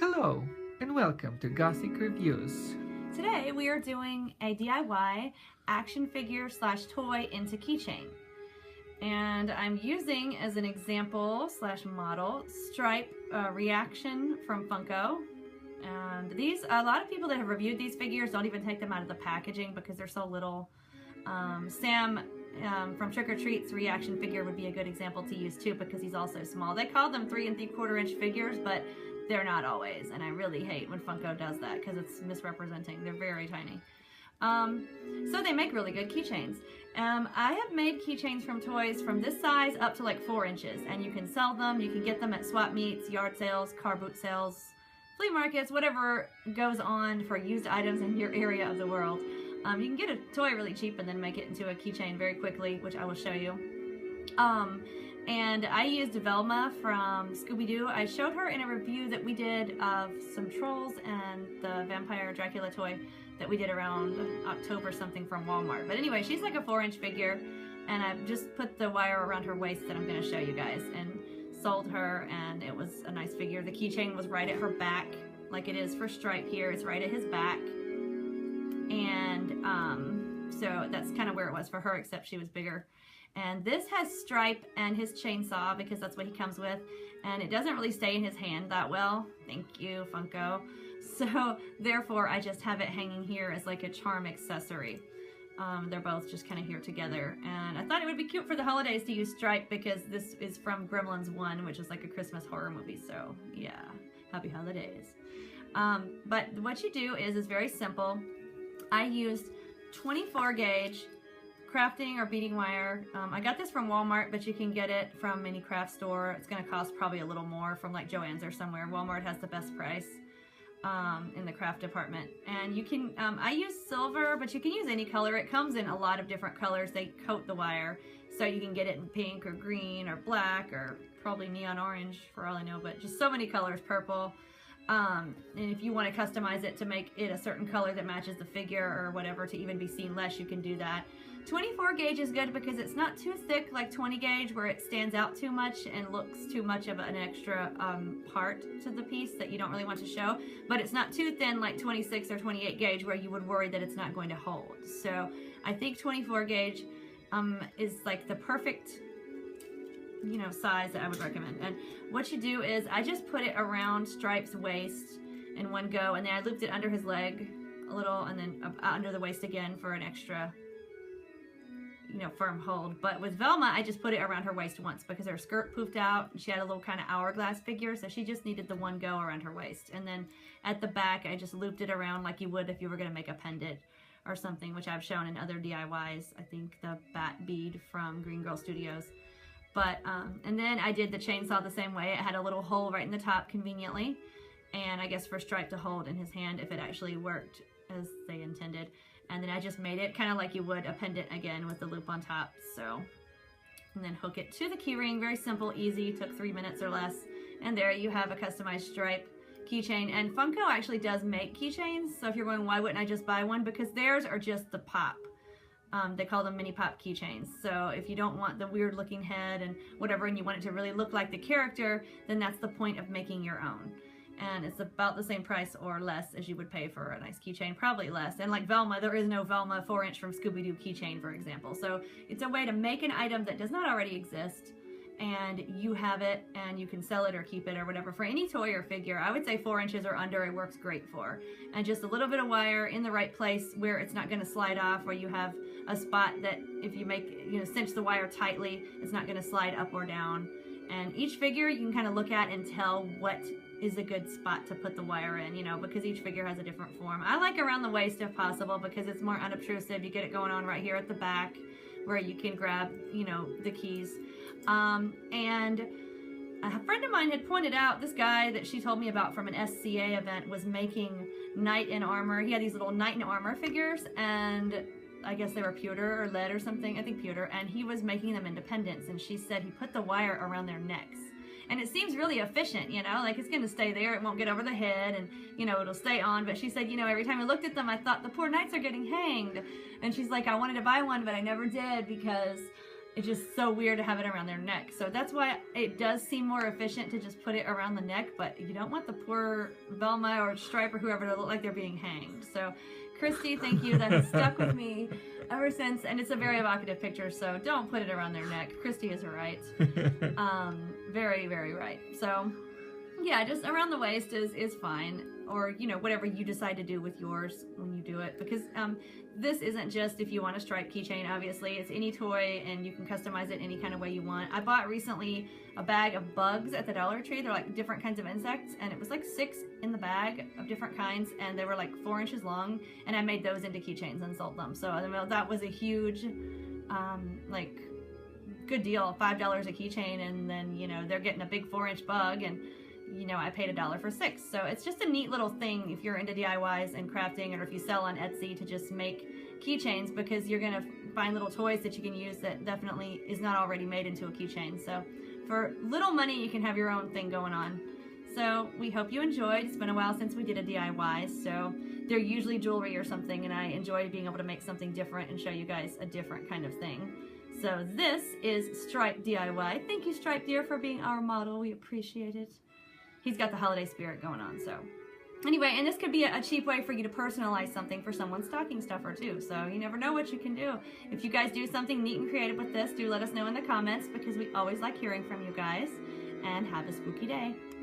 Hello, and welcome to Gothic Reviews. Today we are doing a DIY action figure slash toy into keychain. And I'm using as an example slash model Stripe Reaction from Funko. And a lot of people that have reviewed these figures don't even take them out of the packaging because they're so little. Sam from Trick or Treat's reaction figure would be a good example to use too because he's also small. They call them 3 3/4 inch figures, but they're not always, and I really hate when Funko does that because it's misrepresenting. They're very tiny. So they make really good keychains. I have made keychains from toys from this size up to like 4 inches, and you can sell them. You can get them at swap meets, yard sales, car boot sales, flea markets, whatever goes on for used items in your area of the world. You can get a toy really cheap and then make it into a keychain very quickly, which I will show you. And I used Velma from Scooby-Doo. I showed her in a review that we did of some trolls and the Vampire Dracula toy that we did around October something from Walmart. But anyway, she's like a 4-inch figure, and I've just put the wire around her waist that I'm going to show you guys, and sold her, and it was a nice figure. The keychain was right at her back, like it is for Stripe here. It's right at his back. And so that's kind of where it was for her, except she was bigger. And this has Stripe and his chainsaw because that's what he comes with, and it doesn't really stay in his hand that well. Thank you, Funko. So therefore I just have it hanging here as like a charm accessory. They're both just kind of here together, and I thought it would be cute for the holidays to use Stripe because this is from Gremlins 1, which is like a Christmas horror movie, so yeah, happy holidays. But what you do is very simple. I used 24 gauge crafting or beading wire. I got this from Walmart, but you can get it from any craft store. It's going to cost probably a little more from like Joann's or somewhere. Walmart has the best price in the craft department. And you can, I use silver, but you can use any color. It comes in a lot of different colors. They coat the wire, so you can get it in pink or green or black or probably neon orange for all I know, but just so many colors, purple. And if you want to customize it to make it a certain color that matches the figure or whatever to even be seen less, you can do that. 24 gauge is good because it's not too thick like 20 gauge where it stands out too much and looks too much of an extra part to the piece that you don't really want to show, but it's not too thin like 26 or 28 gauge where you would worry that it's not going to hold. So I think 24 gauge is like the perfect, you know, size that I would recommend. And what you do is I just put it around Stripe's waist in one go, and then I looped it under his leg a little, and then under the waist again for an extra, you know, firm hold. But with Velma, I just put it around her waist once because her skirt poofed out and she had a little kind of hourglass figure, so she just needed the one go around her waist. And then at the back, I just looped it around like you would if you were going to make a pendant or something, which I've shown in other DIYs. I think the bat bead from Green Girl Studios. But, and then I did the chainsaw the same way. It had a little hole right in the top conveniently, and I guess for Stripe to hold in his hand if it actually worked as they intended. And then I just made it kind of like you would a pendant again with the loop on top. So, and then hook it to the key ring. Very simple, easy, took 3 minutes or less. And there you have a customized Stripe keychain. And Funko actually does make keychains. So if you're going, why wouldn't I just buy one? Because theirs are just the pop. They call them mini pop keychains. So if you don't want the weird looking head and whatever, and you want it to really look like the character, then that's the point of making your own. And it's about the same price or less as you would pay for a nice keychain, probably less. And like Velma, there is no Velma 4-inch from Scooby-Doo keychain, for example. So it's a way to make an item that does not already exist, and you have it, and you can sell it or keep it or whatever. For any toy or figure, I would say 4 inches or under, it works great for. And just a little bit of wire in the right place where it's not going to slide off, where you have a spot that if you make, you know, cinch the wire tightly, it's not going to slide up or down. And each figure you can kind of look at and tell what is a good spot to put the wire in, you know, because each figure has a different form. I like around the waist if possible because it's more unobtrusive. You get it going on right here at the back where you can grab, you know, the keys. And a friend of mine had pointed out, this guy that she told me about from an SCA event was making knight in armor. He had these little knight in armor figures, and I guess they were pewter or lead or something, I think pewter, and he was making them independents, and she said he put the wire around their necks. And it seems really efficient, you know, like it's going to stay there, it won't get over the head, and, you know, it'll stay on. But she said, you know, every time I looked at them, I thought the poor knights are getting hanged. And she's like, I wanted to buy one, but I never did because it's just so weird to have it around their neck. So that's why it does seem more efficient to just put it around the neck, but you don't want the poor Velma or Stripe or whoever to look like they're being hanged. So Christy, thank you. That has stuck with me ever since, and it's a very evocative picture, so don't put it around their neck. Christy is right. Very, very right. So yeah, just around the waist is fine, or you know, whatever you decide to do with yours when you do it, because this isn't just if you want a striped keychain. Obviously, it's any toy, and you can customize it any kind of way you want. I bought recently a bag of bugs at the Dollar Tree. They're like different kinds of insects, and it was like 6 in the bag of different kinds, and they were like 4 inches long, and I made those into keychains and sold them. So I mean, that was a huge like good deal, $5 a keychain, and then you know they're getting a big 4-inch bug, and you know I paid $1 for 6. So it's just a neat little thing if you're into DIYs and crafting, or if you sell on Etsy, to just make keychains, because you're gonna find little toys that you can use that definitely is not already made into a keychain. So for little money you can have your own thing going on. So we hope you enjoyed. It's been a while since we did a DIY, so they're usually jewelry or something, and I enjoy being able to make something different and show you guys a different kind of thing. So this is Stripe DIY. Thank you, Stripe dear, for being our model. We appreciate it. He's got the holiday spirit going on. So anyway, and this could be a cheap way for you to personalize something for someone's stocking stuffer too. So you never know what you can do. If you guys do something neat and creative with this, do let us know in the comments, because we always like hearing from you guys. And have a spooky day.